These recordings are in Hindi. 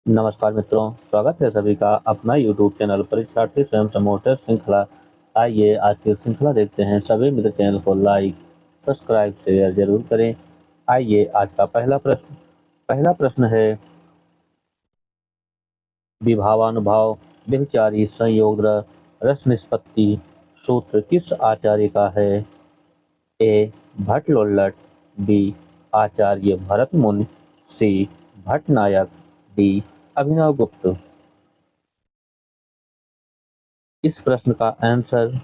नमस्कार मित्रों, स्वागत है सभी का अपना यूट्यूब चैनल परीक्षार्थी स्वयं समोटर श्रृंखला। आइए आज की श्रृंखला देखते हैं। सभी मित्र चैनल को लाइक, सब्सक्राइब, शेयर जरूर करें। आइए आज का पहला प्रश्न है, विभावानुभाव व्यभिचारी संयोग रस निष्पत्ति सूत्र किस आचार्य का है? ए. भट्ट-लोल्लट, बी. आचार्य भरत मुनि, सी. भट्टनायक, डी. अभिनव गुप्त। इस प्रश्न का आंसर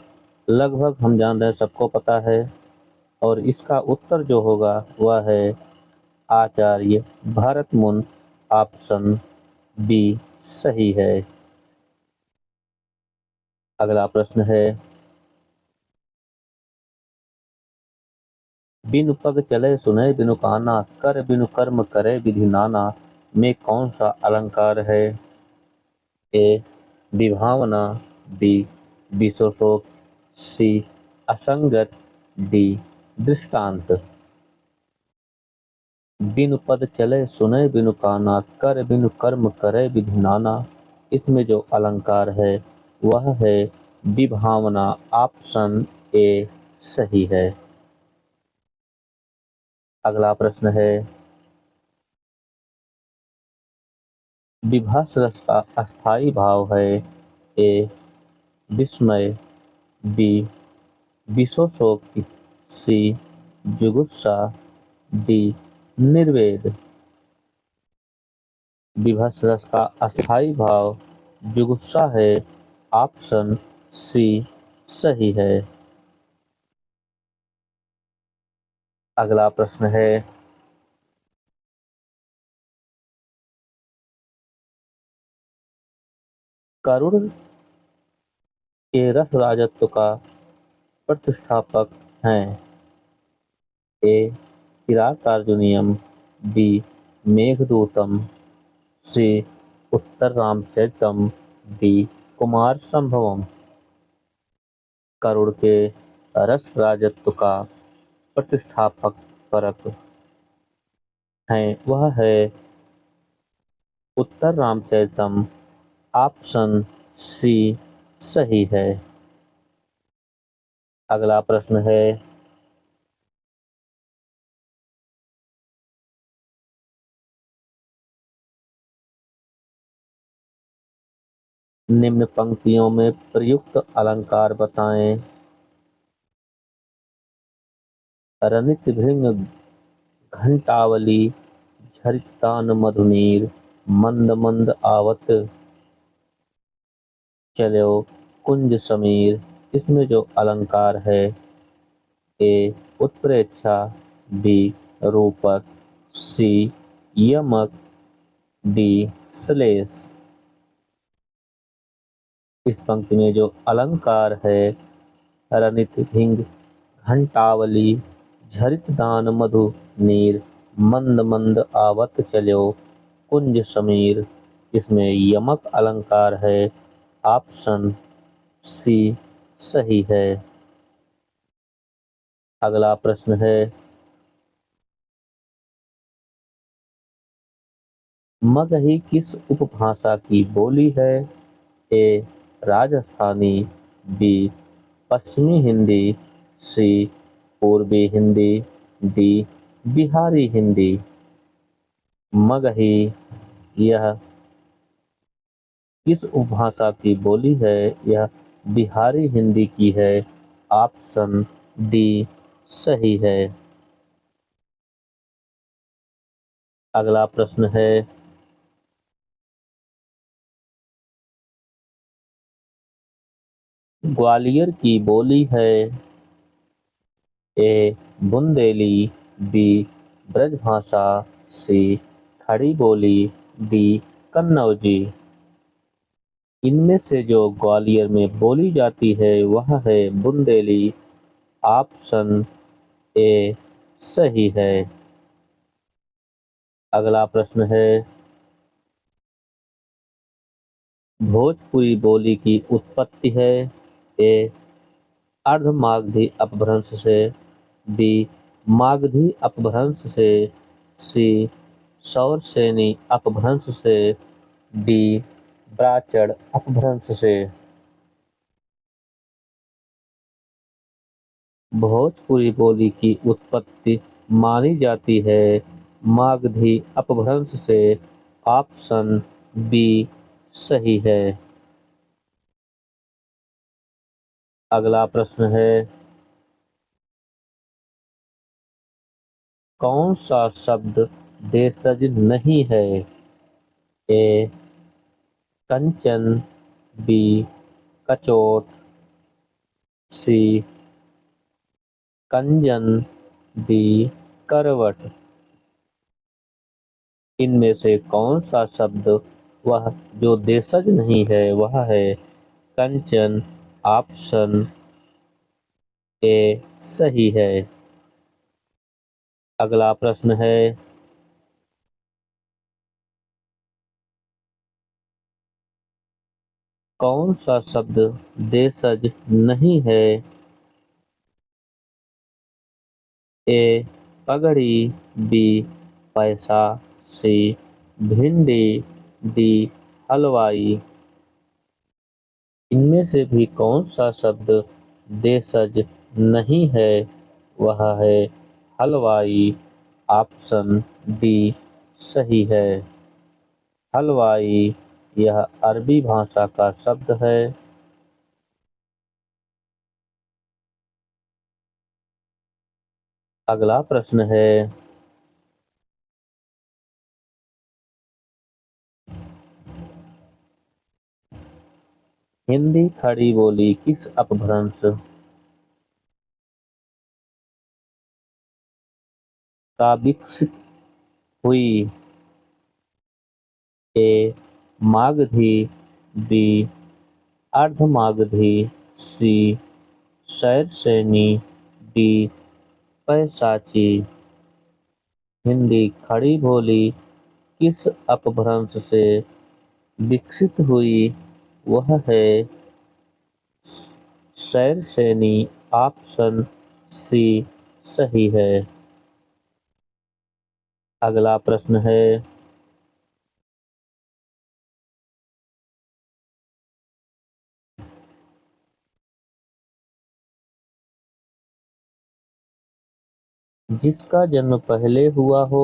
लगभग हम जान रहे हैं, सबको पता है, और इसका उत्तर जो होगा वह है आचार्य भरत मुनि। ऑप्शन बी सही है। अगला प्रश्न है, बिनु पग चले सुने बिनु काना, कर बिनु कर्म करे विधि नाना में कौन सा अलंकार है? ए. विभावना, बी. विशेषोक्त, सी. असंगत, डी. दृष्टांत। बिनु पद चले सुने बिनु काना, कर बिनु कर्म करे विधि नाना, इसमें जो अलंकार है वह है विभावना। ऑप्शन ए सही है। अगला प्रश्न है, विभास रस का अस्थायी भाव है? ए. विस्मय, बी. विशोषोक्ति, सी. जुगुप्सा, डी. निर्वेद। विभस रस का अस्थायी भाव जुगुप्सा है। ऑप्शन सी सही है। अगला प्रश्न है, करुण के रस राजत्व का प्रतिष्ठापक हैं? ए. किरातार्जुनीयम, बी. मेघदूतम, सी. उत्तर रामचरितम, डी. कुमार संभवम। करुण के रस राजत्व का प्रतिष्ठापक परक हैं वह है उत्तर रामचरितम। ऑप्शन सी सही है। अगला प्रश्न है, निम्न पंक्तियों में प्रयुक्त अलंकार बताएं। रनित भृंग घंटावली, झरितान मधुनीर, मंद मंद आवत चलो कुंज समीर, इसमें जो अलंकार है ए. उत्प्रेक्षा, बी. रूपक, सी. यमक, डी. श्लेष। इस पंक्ति में जो अलंकार है रनित भिंग घंटावली, झरित दान मधु नीर, मंद मंद आवत चलो कुंज समीर, इसमें यमक अलंकार है। ऑप्शन सी सही है। अगला प्रश्न है, मगही किस उपभाषा की बोली है? ए. राजस्थानी, बी. पश्चिमी हिंदी, सी. पूर्वी हिंदी, डी. बिहारी हिंदी। मगही यह किस उपभाषा की बोली है? यह बिहारी हिंदी की है। ऑप्शन डी सही है। अगला प्रश्न है, ग्वालियर की बोली है? ए. बुंदेली, बी. ब्रजभाषा, सी. खड़ी बोली, डी. कन्नौजी। इनमें से जो ग्वालियर में बोली जाती है वह है बुंदेली। ऑप्शन ए सही है। अगला प्रश्न है, भोजपुरी बोली की उत्पत्ति है? ए. अर्धमागधी अपभ्रंश से, बी. मागधी अपभ्रंश से, सी. सौरसेनी अपभ्रंश से, डी ब्राचड़ अपभ्रंश से। भोजपुरी बोली की उत्पत्ति मानी जाती है मागधी अपभ्रंश से। ऑप्शन बी सही है। अगला प्रश्न है, कौन सा शब्द देशज नहीं है? ए कंचन, बी कचोट, सी कंजन, डी करवट। इनमें से कौन सा शब्द वह जो देशज नहीं है वह है कंचन। ऑप्शन ए सही है। अगला प्रश्न है, कौन सा शब्द देशज नहीं है? ए पगड़ी, बी पैसा, सी भिंडी, डी हलवाई। इनमें से भी कौन सा शब्द देशज नहीं है? वह है हलवाई। ऑप्शन डी सही है। हलवाई यह अरबी भाषा का शब्द है। अगला प्रश्न है, हिंदी खड़ी बोली किस अपभ्रंश का विकसित हुई? ए मागधी, बी अर्धमागधी, सी शैरसेनी, डी पैसाची। हिंदी खड़ी बोली किस अपभ्रंश से विकसित हुई? वह है शैरसेनी। ऑप्शन सी सही है। अगला प्रश्न है, जिसका जन्म पहले हुआ हो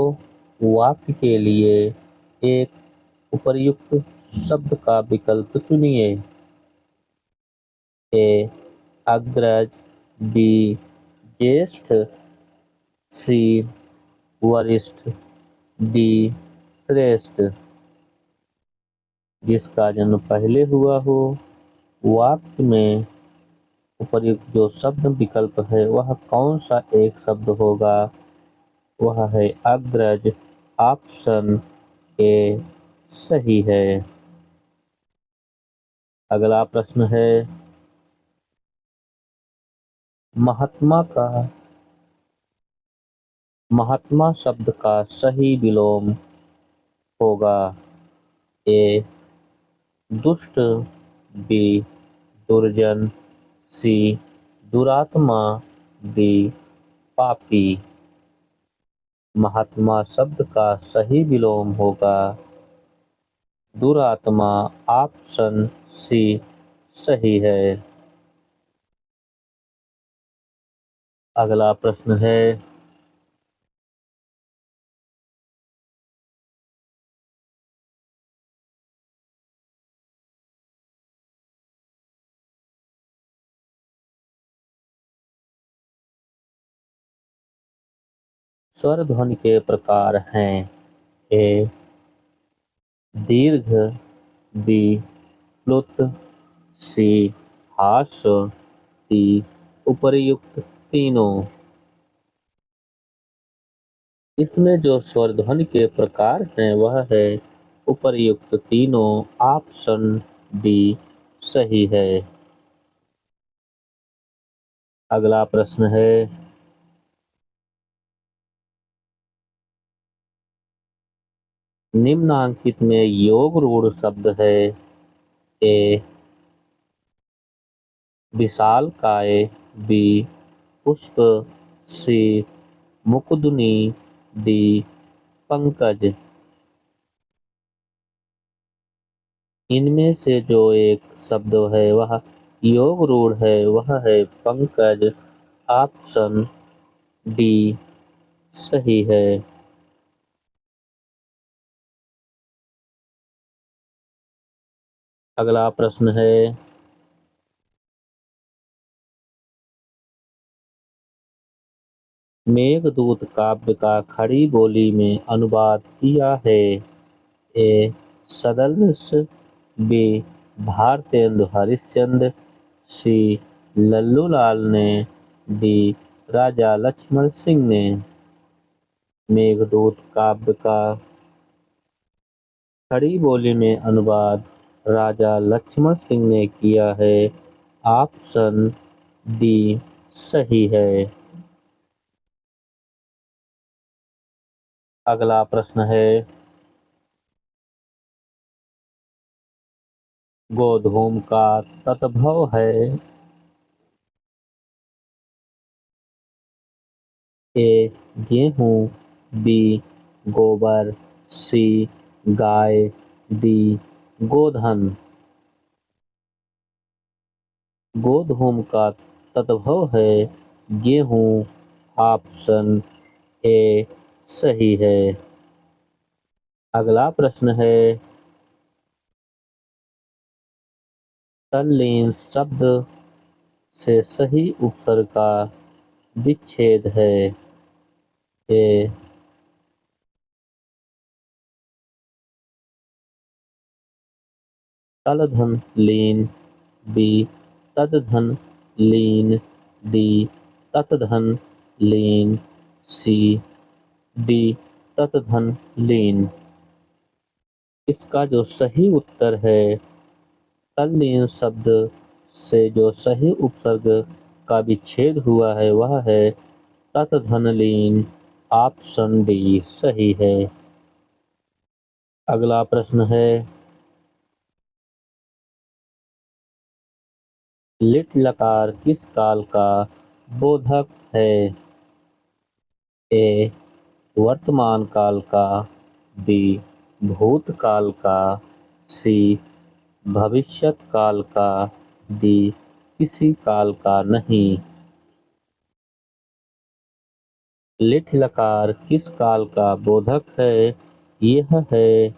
वाक्य के लिए एक उपर्युक्त शब्द का विकल्प चुनिए। ए अग्रज, बी ज्येष्ठ, सी वरिष्ठ, डी श्रेष्ठ। जिसका जन्म पहले हुआ हो वाक्य में उपर्युक्त जो शब्द विकल्प है वह कौन सा एक शब्द होगा? वह है अग्रज। ऑप्शन ए सही है। अगला प्रश्न है, महात्मा का महात्मा शब्द का सही विलोम होगा। ए दुष्ट, बी दुर्जन, सी दुरात्मा, डी पापी। महात्मा शब्द का सही विलोम होगा दुरात्मा। ऑप्शन सी सही है। अगला प्रश्न है, स्वर ध्वनि के प्रकार हैं। ए दीर्घ, बी प्लुत, सी हास्य, डी उपर्युक्त तीनों। इसमें जो स्वर ध्वनि के प्रकार हैं वह है उपर्युक्त तीनों। ऑप्शन डी सही है। अगला प्रश्न है, निम्नांकित में योग रूढ़ शब्द है। ए विशालकाय, बी पुष्प, सी मुकुंदनी, डी पंकज। इनमें से जो एक शब्द है वह योग रूढ़ है, वह है पंकज। ऑप्शन डी सही है। अगला प्रश्न है, मेघदूत काव्य का खड़ी बोली में अनुवाद किया है। ए सदस्य, बी भारतेंदु हरिश्चंद्र, सी लल्लूलाल ने, डी राजा लक्ष्मण सिंह ने। मेघदूत काव्य का खड़ी बोली में अनुवाद राजा लक्ष्मण सिंह ने किया है। ऑप्शन डी सही है। अगला प्रश्न है, गोधूम का तद्भव है। ए गेहूं, बी गोबर, सी गाय, डी गोधन। गोधूम का तद्भव है गेहूं। ऑप्शन ए सही है। अगला प्रश्न है, तल्लीन शब्द से सही उपसर्ग का विच्छेद है। ए तलधन लीन, बी तदधन लीन, डी ततधन लीन, सी डी ततधन लीन। इसका जो सही उत्तर है, तल्लीन शब्द से जो सही उपसर्ग का विच्छेद हुआ है वह है ततधन लीन। ऑप्शन डी सही है। अगला प्रश्न है, लिट लकार किस काल का बोधक है। ए वर्तमान काल का, बी भूतकाल का, सी भविष्यत काल का, डी किसी काल का नहीं। लिट लकार किस काल का बोधक है। यह है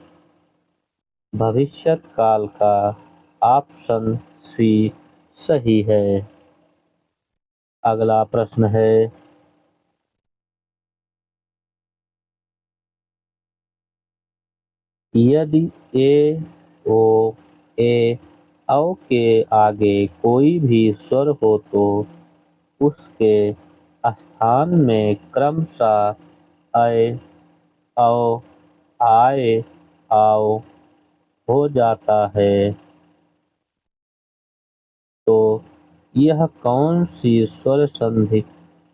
भविष्यत काल का। ऑप्शन सी सही है। अगला प्रश्न है, यदि ए ओ ए औ के आगे कोई भी स्वर हो तो उसके स्थान में क्रमशः अय, औ, आए, आओ हो जाता है तो यह कौन सी स्वर संधि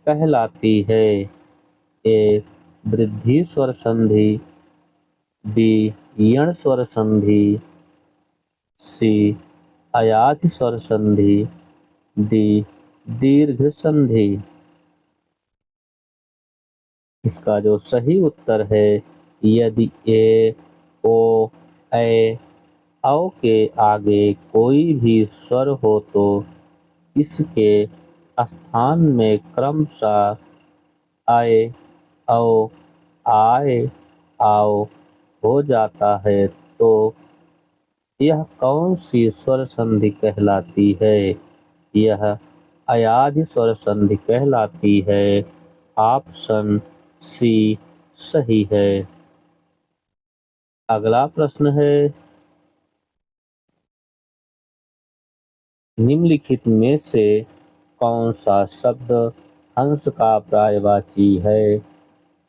कहलाती है। ए वृद्धि स्वर संधि, बी यण स्वर संधि, सी अयाधि स्वर संधि, डी दीर्घ संधि। इसका जो सही उत्तर है, यदि ए ओ ए औ के आगे कोई भी स्वर हो तो इसके स्थान में क्रमशः आए, औ, आए, आओ हो जाता है तो यह कौन सी स्वर संधि कहलाती है। यह अयाधि स्वर संधि कहलाती है। ऑप्शन सी सही है। अगला प्रश्न है, निम्नलिखित में से कौन सा शब्द हंस का पर्यायवाची है।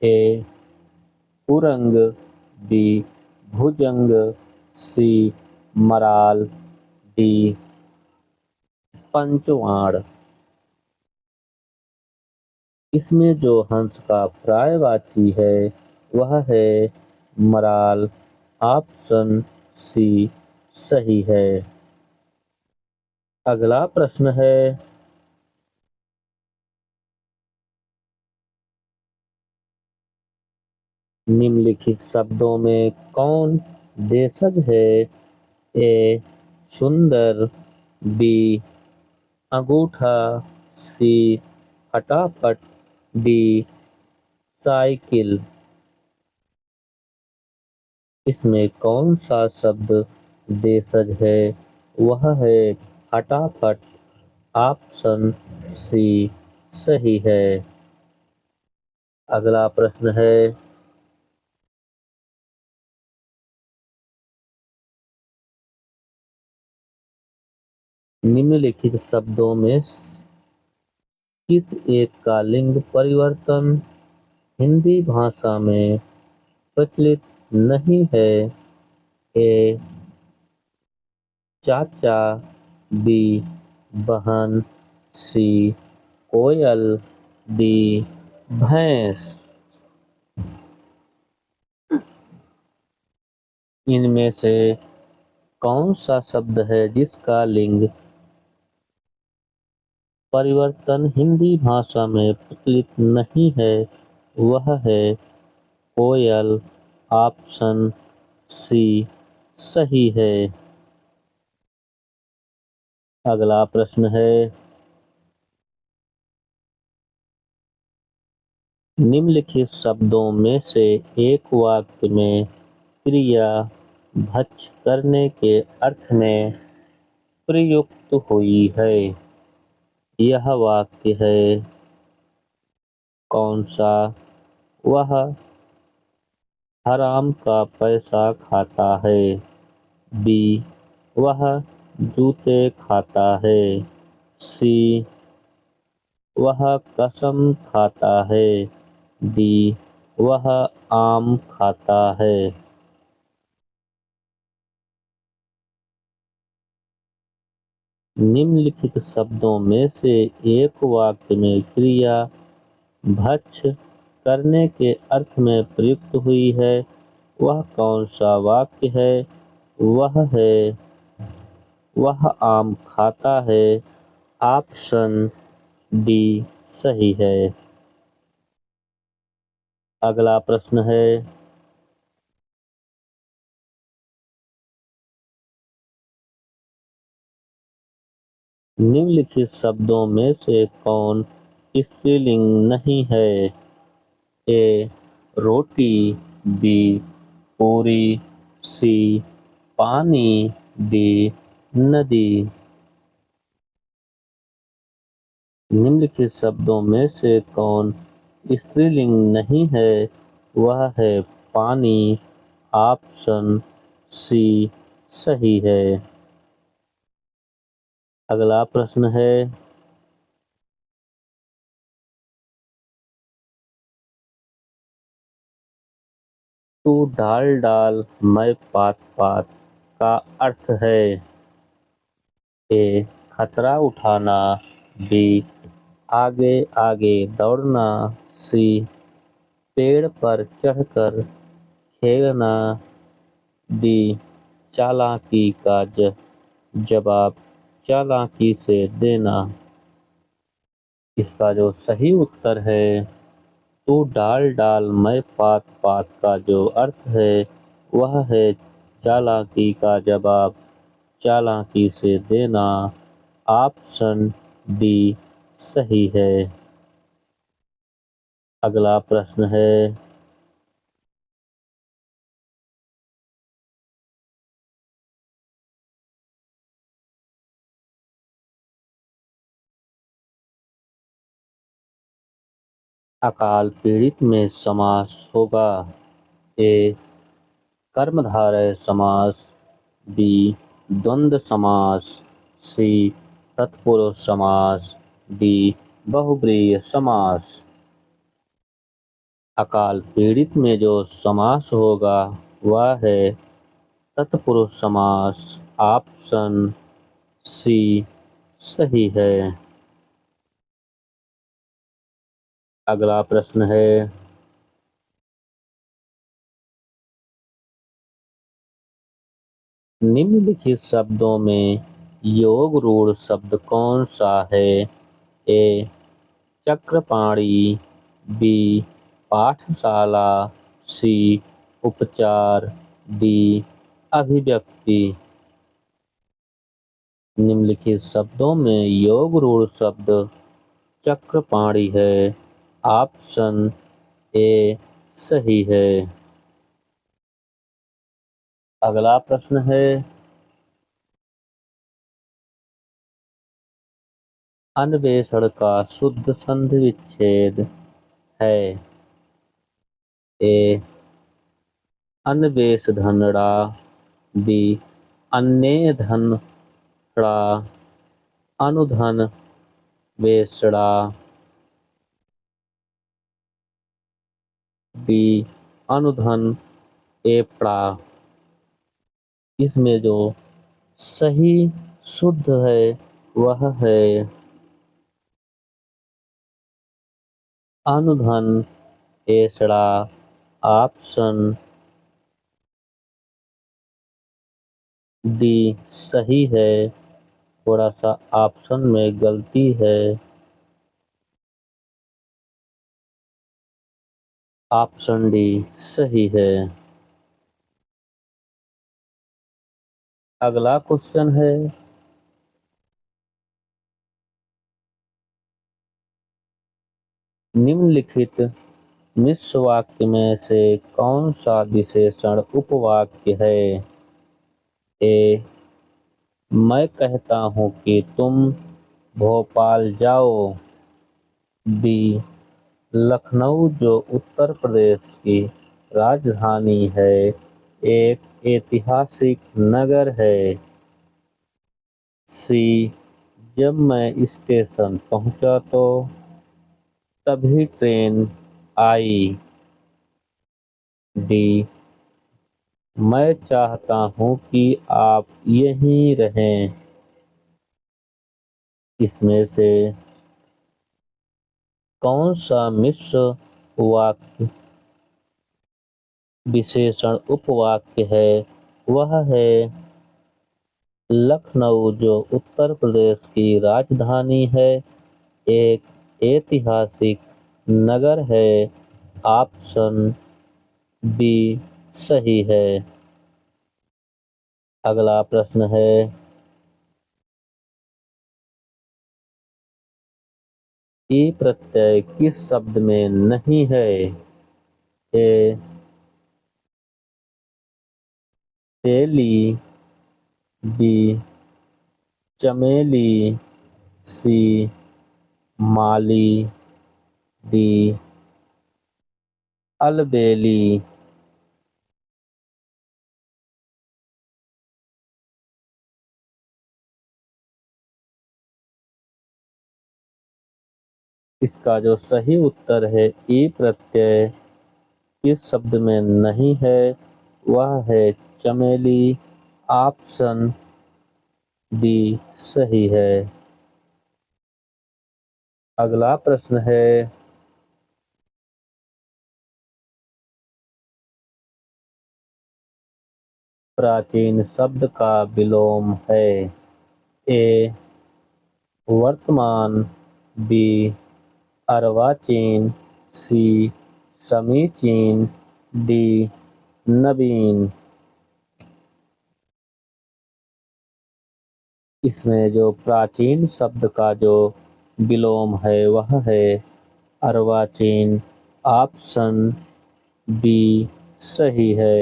ए कुरंग, बी भुजंग, सी मराल, डी पंचवाण। इसमें जो हंस का पर्यायवाची है वह है मराल। ऑप्शन सी सही है। अगला प्रश्न है, निम्नलिखित शब्दों में कौन देशज है। ए सुंदर, बी अंगूठा, सी फटाफट, डी साइकिल। इसमें कौन सा शब्द देशज है? वह है फटाफट। ऑप्शन सी सही है। अगला प्रश्न है, निम्नलिखित शब्दों में किस एक का लिंग परिवर्तन हिंदी भाषा में प्रचलित नहीं है? ए चाचा, बी बहन, सी कोयल, डी भैंस। इनमें से कौन सा शब्द है जिसका लिंग परिवर्तन हिंदी भाषा में प्रचलित नहीं है? वह है कोयल। ऑप्शन सी सही है। अगला प्रश्न है, निम्नलिखित शब्दों में से एक वाक्य में क्रिया भक्ष करने के अर्थ में प्रयुक्त हुई है। यह वाक्य है कौन सा? वह हराम का पैसा खाता है। बी वह जूते खाता है। सी वह कसम खाता है। डी वह आम खाता है। निम्नलिखित शब्दों में से एक वाक्य में क्रिया भक्ष करने के अर्थ में प्रयुक्त हुई है। वह कौन सा वाक्य है? वह है वह आम खाता है। ऑप्शन डी सही है। अगला प्रश्न है, निम्नलिखित शब्दों में से कौन स्त्रीलिंग नहीं है? ए रोटी, बी पूरी, सी पानी, डी नदी। निम्नलिखित शब्दों में से कौन स्त्रीलिंग नहीं है? वह है पानी। ऑप्शन सी सही है। अगला प्रश्न है, तू डाल डाल मैं पात पात का अर्थ है? ए खतरा उठाना, बी आगे आगे दौड़ना, सी पेड़ पर चढ़कर खेलना, डी चालाकी का जवाब चालाकी से देना। इसका जो सही उत्तर है, तू डाल डाल मैं पात पात का जो अर्थ है वह है चालाकी का जवाब चालाकी से देना। ऑप्शन डी सही है। अगला प्रश्न है, अकाल पीड़ित में समास होगा? ए कर्मधारय समास, बी द्वंद्व समास, सी तत्पुरुष समास, डी बहुब्रीहि समास। अकाल पीड़ित में जो समास होगा वह है तत्पुरुष समास। ऑप्शन सी सही है। अगला प्रश्न है, निम्नलिखित शब्दों में योग रूढ़ शब्द कौन सा है? ए चक्रपाणी, बी पाठशाला, सी उपचार, डी अभिव्यक्ति। निम्नलिखित शब्दों में योग रूढ़ शब्द चक्रपाणी है। ऑप्शन ए सही है। अगला प्रश्न है, अन्वेषण का शुद्ध संधि विच्छेद है। ए अन्वेष धनड़ा, बी अन्य धनड़ा, अनुधन वेषड़ा, डी अनुधन एपड़ा। इसमें जो सही शुद्ध है वह है अनुधन एसड़ा। ऑप्शन डी सही है। थोड़ा सा ऑप्शन में गलती है। ऑप्शन डी सही है। अगला क्वेश्चन है, निम्नलिखित मिश्र वाक्य में से कौन सा विशेषण उपवाक्य है। ए मैं कहता हूँ कि तुम भोपाल जाओ। बी लखनऊ जो उत्तर प्रदेश की राजधानी है एक ऐतिहासिक नगर है। सी जब मैं स्टेशन पहुंचा तो तभी ट्रेन आई। डी मैं चाहता हूं कि आप यहीं रहें। इसमें से कौन सा मिश्र वाक्य विशेषण उपवाक्य है। वह है लखनऊ जो उत्तर प्रदेश की राजधानी है एक ऐतिहासिक नगर है। ऑप्शन बी सही है। अगला प्रश्न है, ई प्रत्यय किस शब्द में नहीं है। ए तेली, बी चमेली, सी माली, डी अलबेली। इसका जो सही उत्तर है ई प्रत्यय किस शब्द में नहीं है वह है चमेली। ऑप्शन बी सही है। अगला प्रश्न है, प्राचीन शब्द का विलोम है। ए वर्तमान, बी अर्वाचीन, सी समीचीन, डी नवीन। इसमें जो प्राचीन शब्द का जो विलोम है वह है अर्वाचीन। ऑप्शन बी सही है।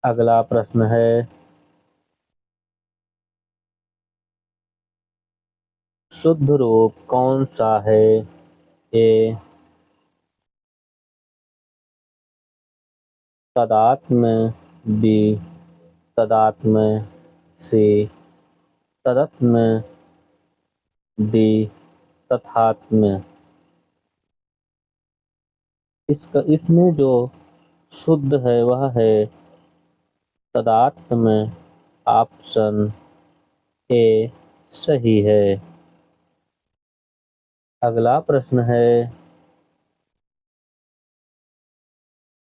अगला प्रश्न है, शुद्ध रूप कौन सा है। ए तदात्म, बी तदात्म, सी तदत्म, डी तथात्म। इसमें जो शुद्ध है वह है तदात्म। ऑप्शन ए सही है। अगला प्रश्न है,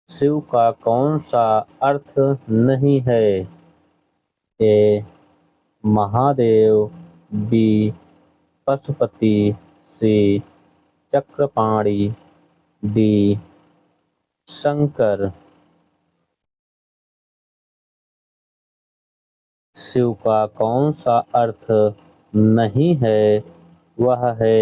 शिव का कौन सा अर्थ नहीं है। ए महादेव, बी पशुपति, सी चक्रपाणी, डी शंकर। शिव का कौन सा अर्थ नहीं है? वह है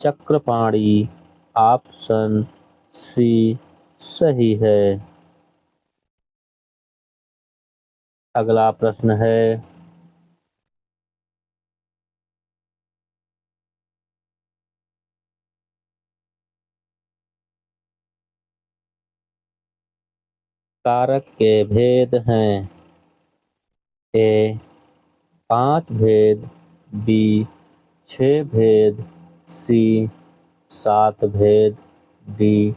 चक्रपाणी। ऑप्शन सी सही है। अगला प्रश्न है, कारक के भेद हैं। ए 5 भेद, बी 6 भेद, सी 7 भेद, डी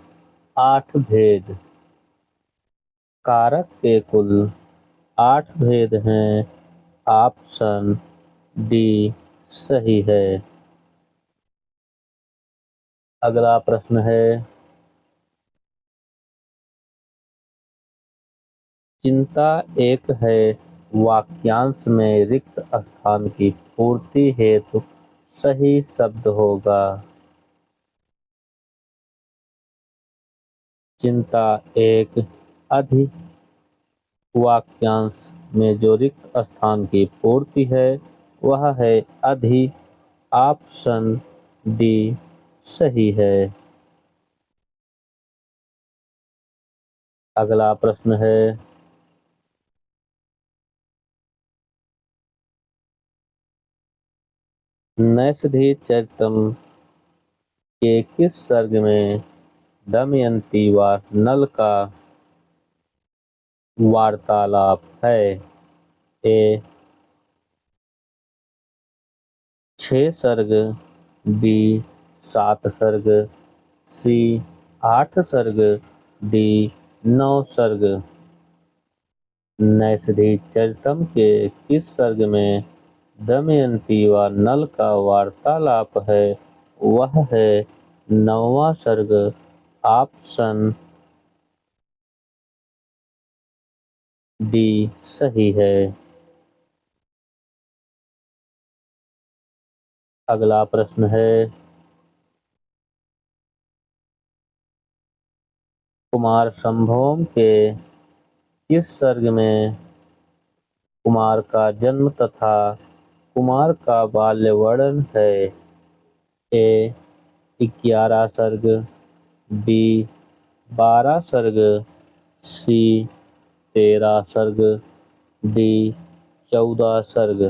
8 भेद। कारक के कुल 8 भेद हैं। ऑप्शन डी सही है। अगला प्रश्न है, चिंता एक है वाक्यांश में रिक्त स्थान की पूर्ति हेतु सही शब्द होगा। चिंता एक अधि वाक्यांश में जो रिक्त स्थान की पूर्ति है वह है अधि। ऑप्शन डी सही है। अगला प्रश्न है, नैषधि चरितम के किस सर्ग में दमयंती व नल का वार्तालाप है? ए 6 सर्ग, बी 7 सर्ग, सी 8 सर्ग, डी 9 सर्ग। नैषधि चरितम के किस सर्ग में दमयंती व नल का वार्तालाप है? वह है 9वां सर्ग। ऑप्शन डी सही है। अगला प्रश्न है, कुमार संभोम के किस सर्ग में कुमार का जन्म तथा कुमार का बाल्य वर्णन है? ए 11 सर्ग, बी 12 सर्ग, सी 13 सर्ग, डी 14 सर्ग।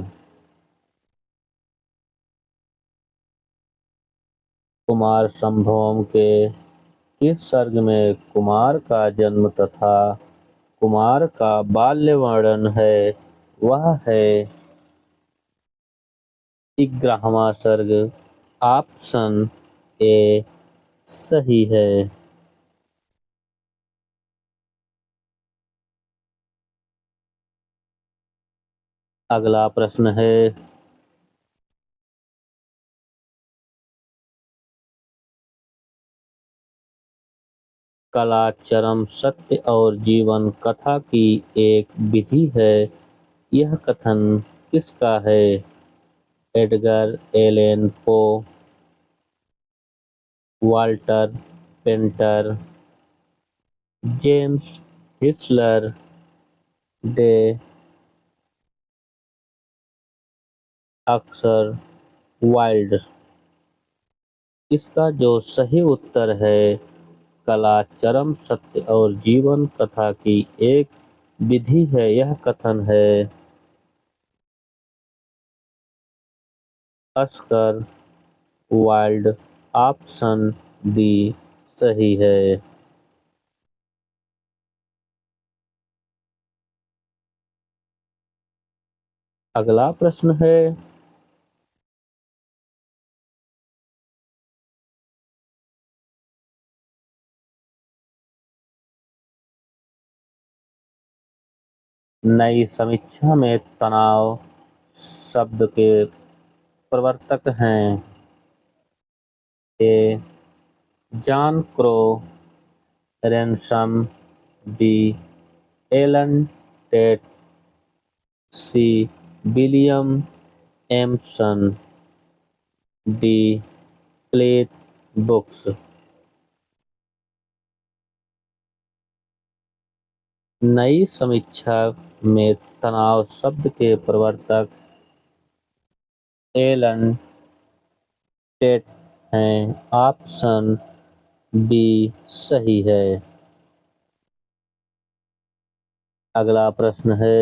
कुमार संभोम के किस सर्ग में कुमार का जन्म तथा कुमार का बाल्य वर्णन है? वह है 11वां सर्ग। ऑप्शन ए सही है। अगला प्रश्न है, कला चरम सत्य और जीवन कथा की एक विधि है। यह कथन किसका है? Edgar Allan Poe, Walter Pater, James Whistler, D अक्सर वाइल्ड। इसका जो सही उत्तर है, कला चरम सत्य और जीवन कथा की एक विधि है, यह कथन है ऑस्कर वाइल्ड। ऑप्शन डी सही है। अगला प्रश्न है, नई समीक्षा में तनाव शब्द के प्रवर्तक हैं। A John Crowe Ransom, B Allen Tate, C William Empson, D Cleanth Brooks. नई समीक्षा में तनाव शब्द के प्रवर्तक एलन टेट हैं। ऑप्शन बी सही है। अगला प्रश्न है,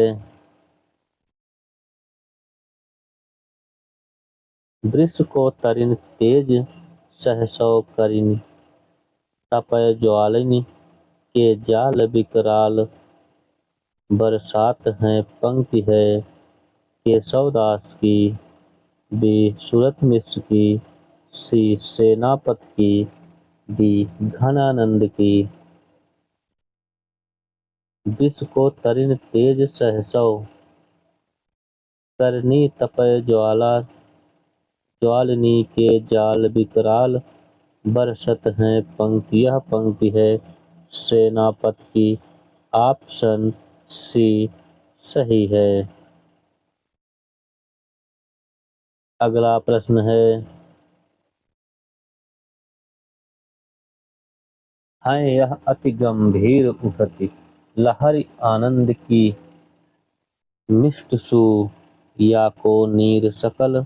वृष को तरिन तेज सहसौ करिन तपय ज्वालिनी के जाल विकराल बरसात है। पंक्ति है केशवदास की, बी सूरत मिश्र की, सी सेनापत की, डी घनानंद की। विष को तरिन तेज सहसौ करनी तपय ज्वालिनी के जाल विकराल बरसत हैं। यह पंक्ति है सेनापत की। ऑप्शन सी सही है। अगला प्रश्न है, यह अति गंभीर उठती लहरी आनंद की मिष्ट सु या को नीर सकल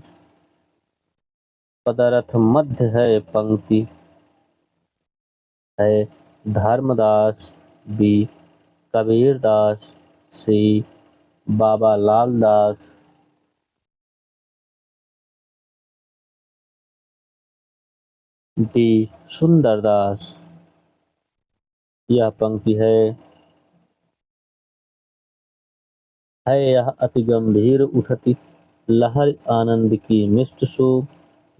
पदार्थ मध्य है। पंक्ति है धर्मदास, बी कबीरदास, सी बाबा लाल दास, डी सुंदरदास। यह पंक्ति है यह अति गंभीर उठती लहर आनंद की मिष्ट सु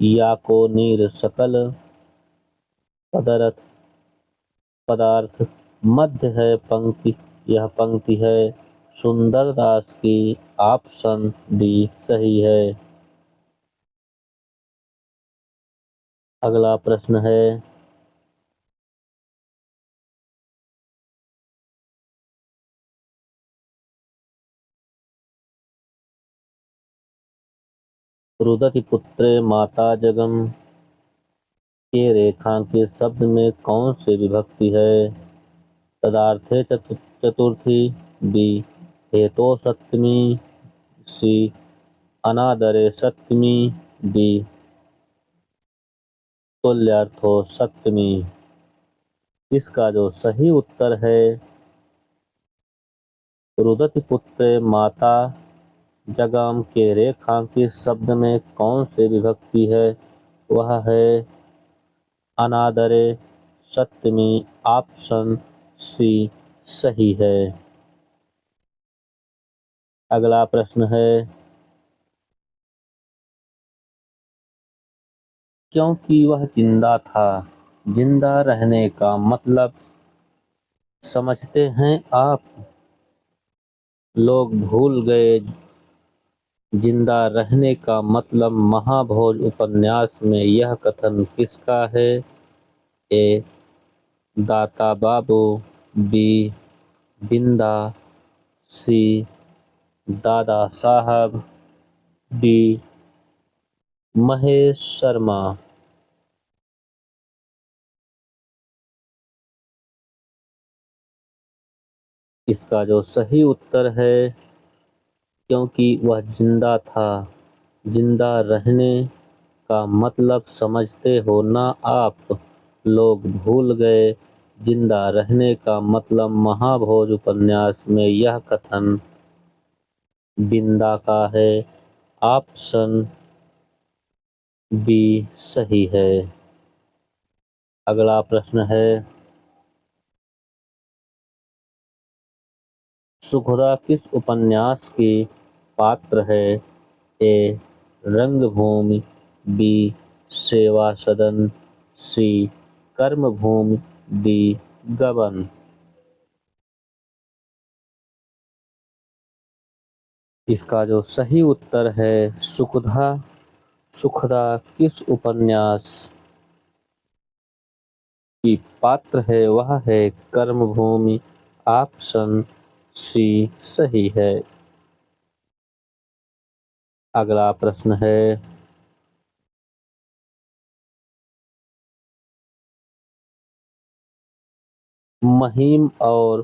या को नीर सकल पदार्थ मध्य है। पंक्ति यह पंक्ति है सुंदरदास की। ऑप्शन डी सही है। अगला प्रश्न है, रुदति पुत्रे माता जगम के रेखांकित शब्द में कौन सी विभक्ति है? तदार्थे चतुर्थी, बी हेतो सप्तमी, सी अनादरे सप्तमी, डी तुल्यार्थो सप्तमी। इसका जो सही उत्तर है, रुदति पुत्रे माता जगम के रेखांकित शब्द में कौन सी विभक्ति है? वह है अनादरे सप्तमी। ऑप्शन सी सही है। अगला प्रश्न है, क्योंकि वह जिंदा था, जिंदा रहने का मतलब समझते हैं आप? लोग भूल गए जिंदा रहने का मतलब महाभोज उपन्यास में यह कथन किसका है? ए दाता बाबू, बी बिंदा, सी दादा साहब, डी महेश शर्मा। इसका जो सही उत्तर है, क्योंकि वह जिंदा था, जिंदा रहने का मतलब समझते हो ना आप? लोग भूल गए जिंदा रहने का मतलब महाभोज उपन्यास में यह कथन बिंदा का है। ऑप्शन बी सही है। अगला प्रश्न है, सुखदा किस उपन्यास की पात्र है? ए रंगभूमि, बी सेवा सदन, सी कर्मभूमि, डी गबन। इसका जो सही उत्तर है, सुखदा किस उपन्यास की पात्र है? वह है कर्मभूमि। ऑप्शन सी सही है। अगला प्रश्न है, महिम और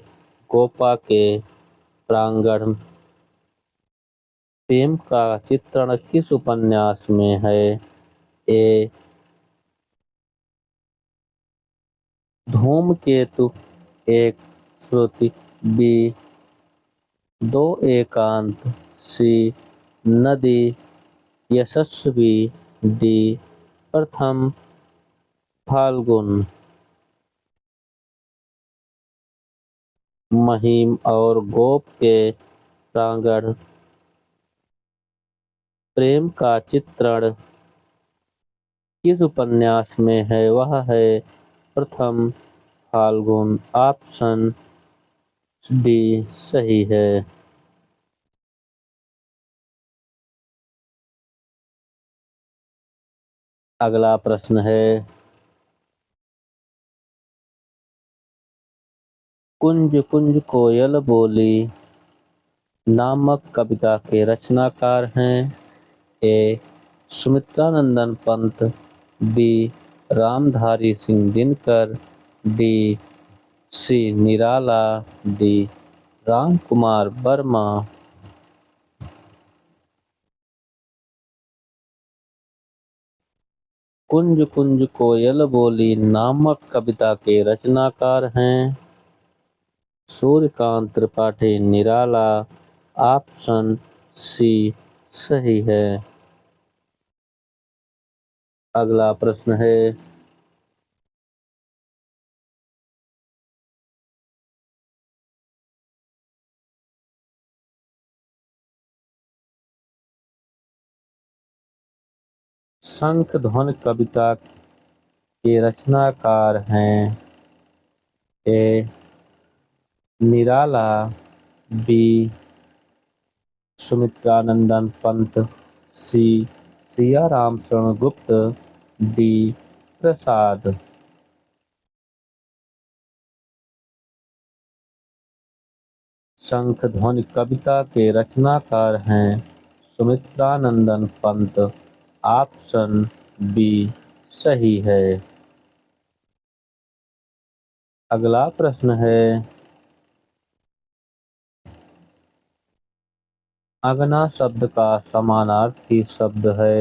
गोपा के प्रांगण प्रेम का चित्रण किस उपन्यास में है? ए धूमकेतु एक श्रुति, बी दो एकांत, सी नदी यशस्वी, डी प्रथम फाल्गुन। महिम और गोप के प्रांगण प्रेम का चित्रण किस उपन्यास में है? वह है प्रथम फाल्गुन। ऑप्शन डी सही है। अगला प्रश्न है, कुंज कुंज कोयल बोली नामक कविता के रचनाकार हैं? A Sumitranandan Pant, B Ramdhari Singh Dinkar, D C Nirala, D Ram Kumar Verma. कुंज कुंज कोयल बोली नामक कविता के रचनाकार हैं सूर्यकांत त्रिपाठी निराला। ऑप्शन सी सही है। अगला प्रश्न है, शंखध्वनि कविता के रचनाकार हैं? ए निराला, बी सुमित्रानंदन पंत, सी सियाराम शरण गुप्त, डी प्रसाद। शंखध्वनि कविता के रचनाकार हैं सुमित्रानंदन पंत। ऑप्शन बी सही है। अगला प्रश्न है, आंगना शब्द का समानार्थी शब्द है?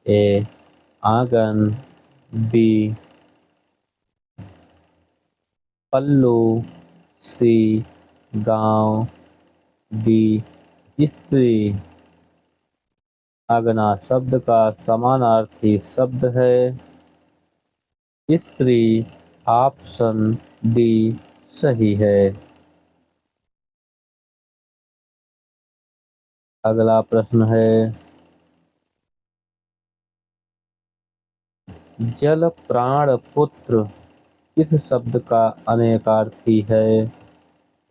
ए आंगन, बी पल्लू, सी गांव, डी स्त्री। आंगना शब्द का समानार्थी शब्द है स्त्री। ऑप्शन डी सही है। अगला प्रश्न है, जल प्राण पुत्र किस शब्द का अनेकार्थी है?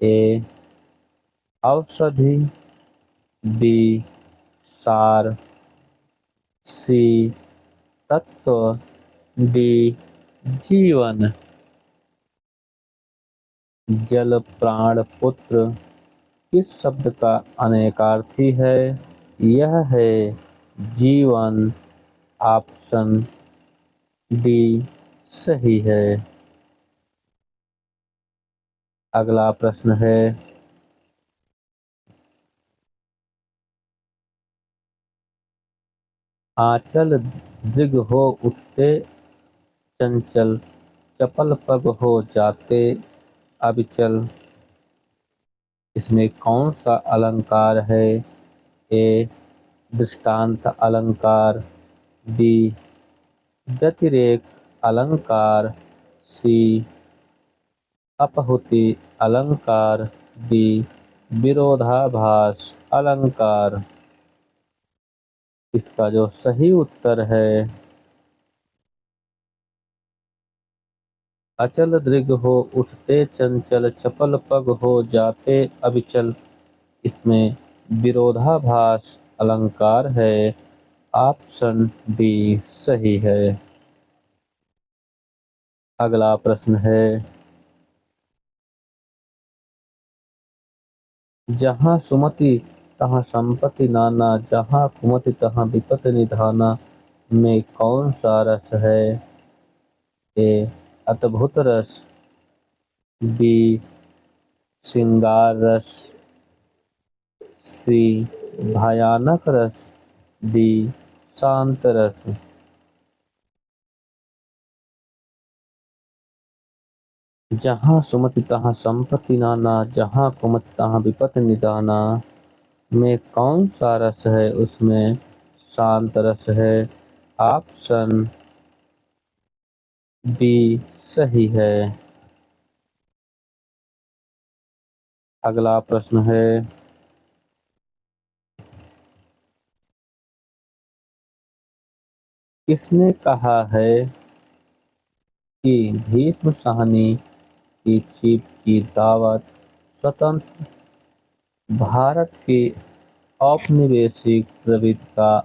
ए औषधि, बी सार, सी तत्व, डी जीवन। जल प्राण पुत्र किस शब्द का अनेकार्थी है? यह है जीवन। ऑप्शन डी सही है। अगला प्रश्न है, आंचल दृग हो उठते चंचल, चपल पग हो जाते अविचल। इसमें कौन सा अलंकार है? ए दृष्टांत अलंकार, बी व्यतिरेक अलंकार, सी अपहुति अलंकार, डी विरोधाभास अलंकार। इसका जो सही उत्तर है, अचल दृग हो उठते चंचल, चपल पग हो जाते अविचल। इसमें विरोधाभास अलंकार है। ऑप्शन डी सही है। अगला प्रश्न है, जहाँ सुमति तहाँ संपत्ति नाना, जहाँ कुमति तहाँ विपत्ति निधाना में कौन सा रस है? ए अद्भुत रस, बी श्रृंगार रस, सी भयानक रस, डी शांत रस। जहाँ सुमति तहाँ संपत्ति नाना, जहाँ कुमति तहाँ विपत्ति निदाना। में कौन सा रस है? उसमें शांत रस है। ऑप्शन बी सही है। अगला प्रश्न है, किसने कहा है कि भीष्म साहनी की जीत की दावत स्वतंत्र भारत की औपनिवेशिक प्रवृत्ति का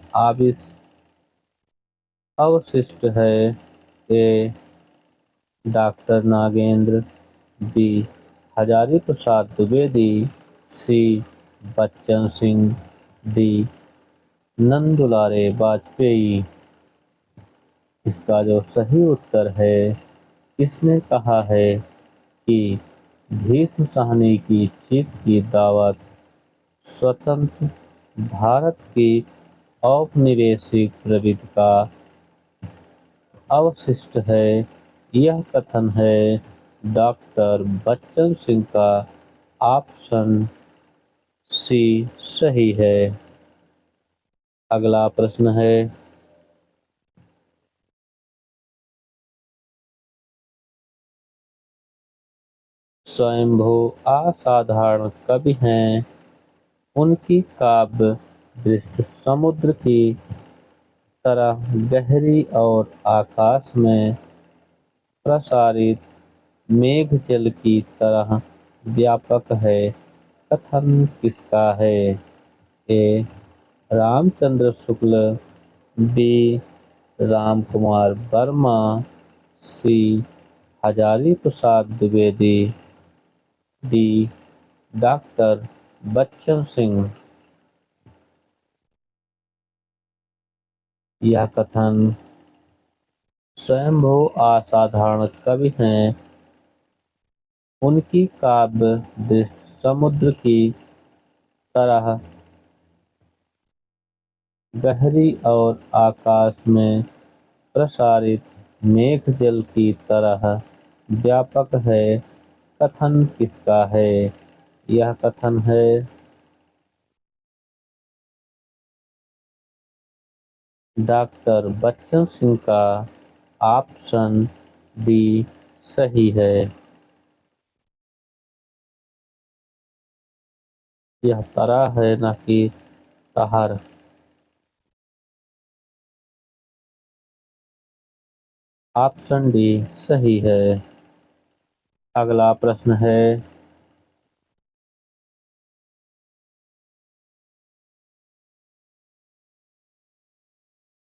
अवशिष्ट है? ए डॉक्टर नागेंद्र, बी हजारी प्रसाद द्विवेदी, सी बच्चन सिंह, डी नंदुलारे वाजपेयी। इसका जो सही उत्तर है, किसने कहा है कि भीष्म साहनी की जीत की दावत स्वतंत्र भारत की औपनिवेशिक प्रवृत्ति का अवशिष्ट है? यह कथन है डॉक्टर बच्चन सिंह का। ऑप्शन सी सही है। अगला प्रश्न है, स्वयंभू असाधारण कवि हैं। उनकी काव्य दृष्टि समुद्र की तरह गहरी और आकाश में प्रसारित मेघजल की तरह व्यापक है। कथन किसका है? ए रामचंद्र शुक्ल, बी राम कुमार वर्मा, सी हजारी प्रसाद द्विवेदी, डी डॉक्टर बच्चन सिंह। यह कथन स्वयंभू असाधारण कवि हैं। उनकी काव्य दृष्टि समुद्र की तरह गहरी और आकाश में प्रसारित मेघजल की तरह व्यापक है। कथन किसका है? यह कथन है डॉक्टर बच्चन सिंह का। ऑप्शन डी सही है। यह तरह है न कि तहर। ऑप्शन डी सही है। अगला प्रश्न है,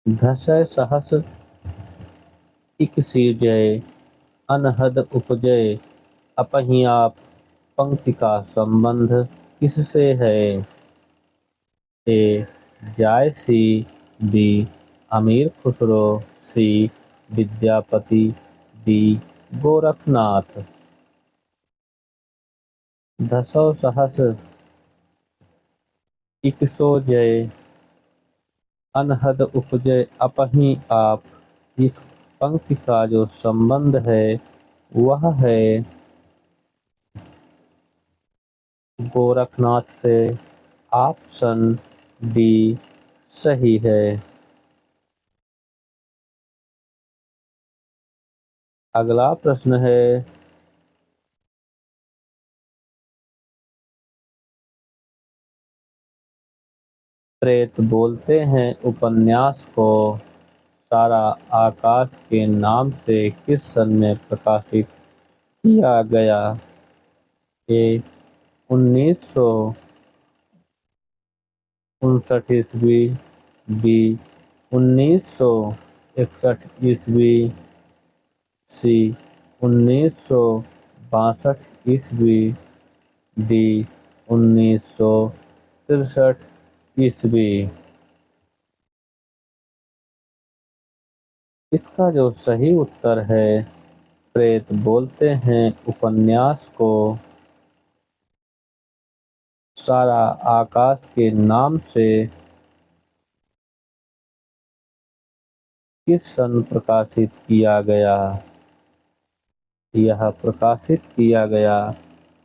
धसय सहस इकसिजय, अनहद उपजय, अपहि आप पंक्ति का संबंध किससे है? ए जायसी, बी अमीर खुसरो, सी विद्यापति, डी गोरखनाथ। धसौ सहस इकसोजय, अनहद उपजय, अपहि आप। इस पंक्ति का जो संबंध है वह है गोरखनाथ से। ऑप्शन डी सही है। अगला प्रश्न है, प्रेत बोलते हैं उपन्यास को सारा आकाश के नाम से किस सन में प्रकाशित किया गया? ए 1959 ईस्वी, बी 1961 ईस्वी, सी 1962 ईस्वी, डी 1963 ईस्वी। इसका जो सही उत्तर है, प्रेत बोलते हैं उपन्यास को सारा आकाश के नाम से किस सन प्रकाशित किया गया? यह प्रकाशित किया गया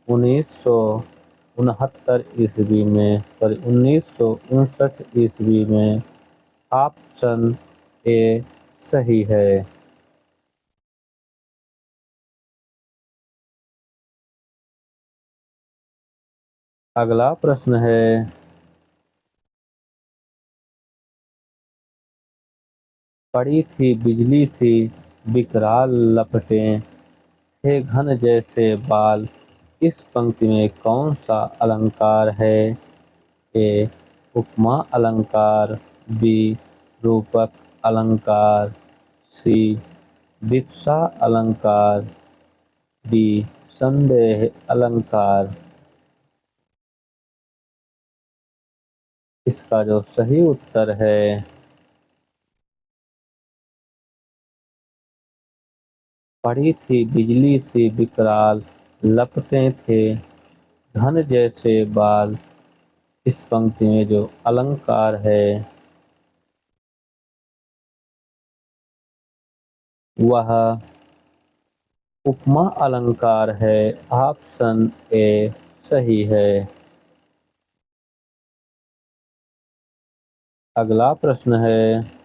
1969 ईस्वी में, 1959 ईस्वी में। ऑप्शन ए सही है। अगला प्रश्न है, पड़ी थी बिजली सी विकराल लपटें, थे घन जैसे बाल, इस पंक्ति में कौन सा अलंकार है? ए उपमा अलंकार, बी रूपक अलंकार, सी विवक्षा अलंकार, डी संदेह अलंकार। इसका जो सही उत्तर है, पड़ी थी बिजली सी विकराल लपटें, थे घन जैसे बाल, इस पंक्ति में जो अलंकार है वह उपमा अलंकार है। ऑप्शन ए सही है। अगला प्रश्न है,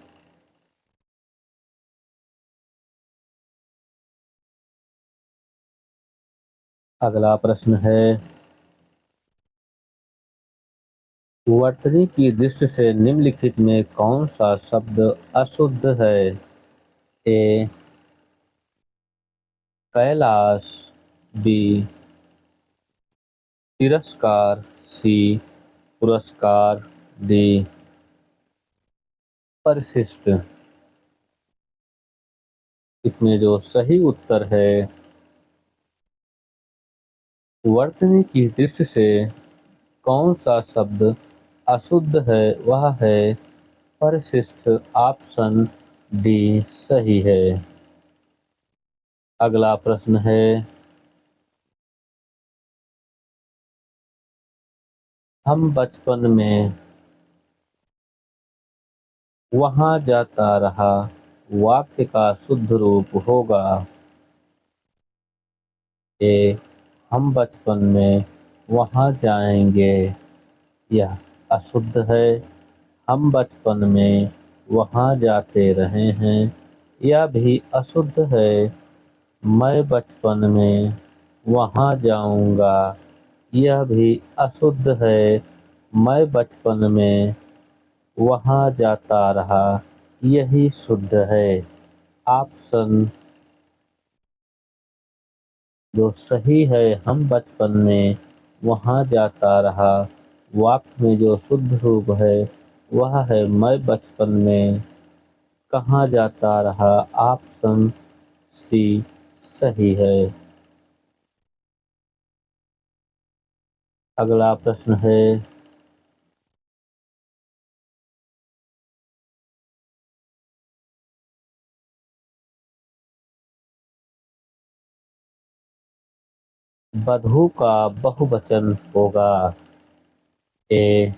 अगला प्रश्न है, वर्तनी की दृष्टि से निम्नलिखित में कौन सा शब्द अशुद्ध है? ए कैलाश, बी तिरस्कार, सी पुरस्कार, डी परिशिष्ट। इसमें जो सही उत्तर है, वर्तनी की दृष्टि से कौन सा शब्द अशुद्ध है, वह है परिशिष्ट। ऑप्शन डी सही है। अगला प्रश्न है, हम बचपन में वहां जाता रहा, वाक्य का शुद्ध रूप होगा। ए हम बचपन में वहां जाएंगे, यह अशुद्ध है। हम बचपन में वहां जाते रहे हैं, यह भी अशुद्ध है। मैं बचपन में वहां जाऊंगा, यह भी अशुद्ध है। मैं बचपन में वहां जाता रहा, यही शुद्ध है। ऑप्शन जो सही है, हम बचपन में वहां जाता रहा, वाक्य में जो शुद्ध रूप है वह है मैं बचपन में कहाँ जाता रहा। ऑप्शन सी सही है। अगला प्रश्न है, बधू का बहुवचन होगा। ए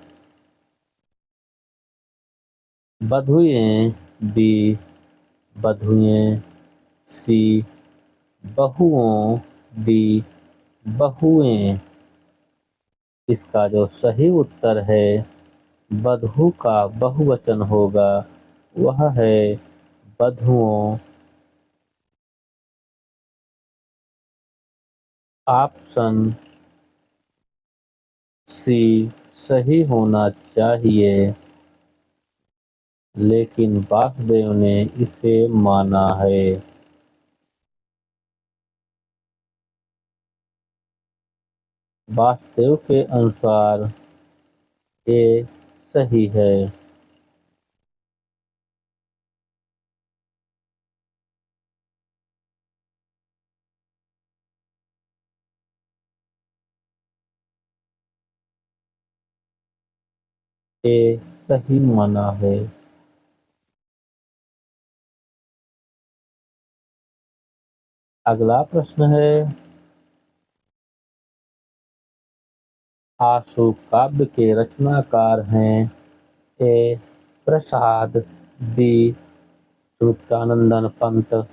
बधुएं, बी बधुएं, सी बहुओं, डी बहुएं। इसका जो सही उत्तर है, बधू का बहुवचन होगा, वह है बधुओं। ऑप्शन सी सही होना चाहिए, लेकिन वासुदेव ने इसे माना है। वासुदेव के अनुसार ये सही है। ये सही माना है। अगला प्रश्न है, आशु काव्य के रचनाकार हैं। ए प्रसाद, बी श्रुत्यानंदन पंत,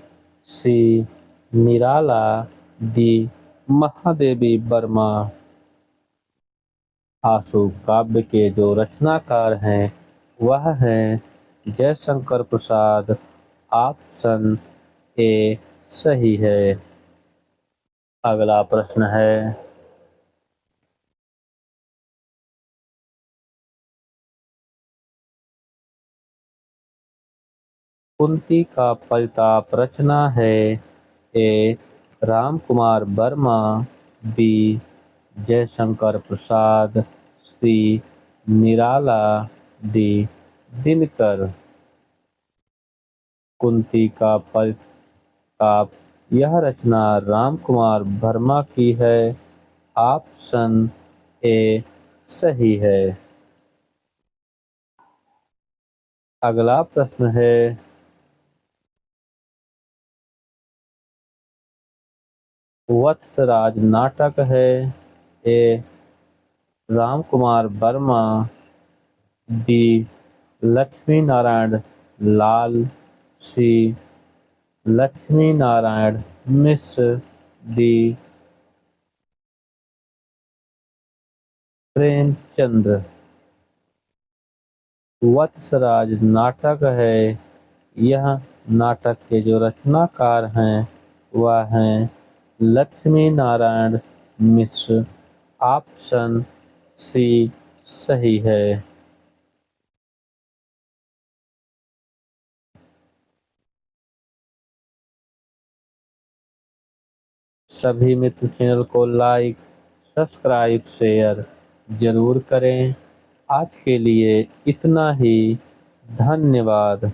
सी निराला, डी महादेवी वर्मा। आशु काव्य के जो रचनाकार हैं वह हैं जयशंकर प्रसाद। ऑप्शन ए सही है। अगला प्रश्न है, कुंती का परिताप रचना है। ए राम कुमार वर्मा, बी जयशंकर प्रसाद, सी निराला, डी दिनकर। कुंती का परिताप यह रचना राम कुमार वर्मा की है। ऑप्शन ए सही है। अगला प्रश्न है, वत्सराज नाटक है। ए राम कुमार वर्मा, बी लक्ष्मी नारायण लाल, सी लक्ष्मी नारायण मिश्र, डी प्रेमचंद्र। वत्सराज नाटक है। यह नाटक के जो रचनाकार हैं वह हैं लक्ष्मी नारायण मिश्र। ऑप्शन सी सही है। सभी मित्र चैनल को लाइक, सब्सक्राइब, शेयर जरूर करें। आज के लिए इतना ही। धन्यवाद।